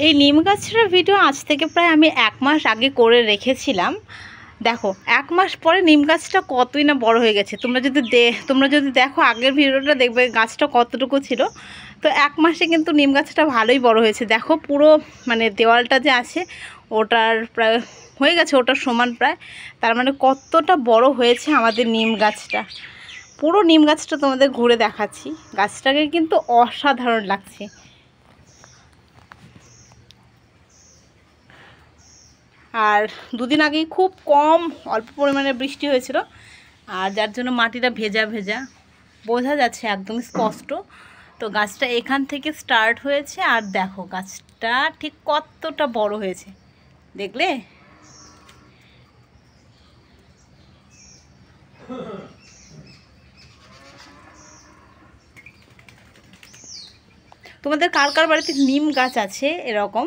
এই নিম গাছটার ভিডিও আজ থেকে প্রায় আমি 1 মাস আগে করে রেখেছিলাম। দেখো 1 মাস পরে নিম গাছটা কতই না বড় হয়ে গেছে। তোমরা যদি দেখো আগের ভিডিওটা দেখবে গাছটা কতটুকু ছিল। তো 1 মাসে কিন্তু নিম গাছটা ভালোই বড় হয়েছে। দেখো পুরো মানে দেওয়ালটা যে আছে ওটার প্রায় হয়ে গেছে, ওটার সমান প্রায়। তার মানে কতটা বড় হয়েছে আমাদের নিম গাছটা। পুরো নিম গাছটা তোমাদের ঘুরে দেখাচ্ছি। গাছটাকে কিন্তু অসাধারণ লাগছে। আর দুদিন আগেই খুব কম অল্প পরিমাণে বৃষ্টি হয়েছিল, আর যার জন্য মাটিটা ভেজা ভেজা বোঝা যাচ্ছে একদম স্পষ্ট। তো গাছটা এখান থেকে স্টার্ট হয়েছে, আর দেখো গাছটা ঠিক কতটা বড় হয়েছে দেখলে। তোমাদের কার কার বাড়িতে নিম গাছ আছে এরকম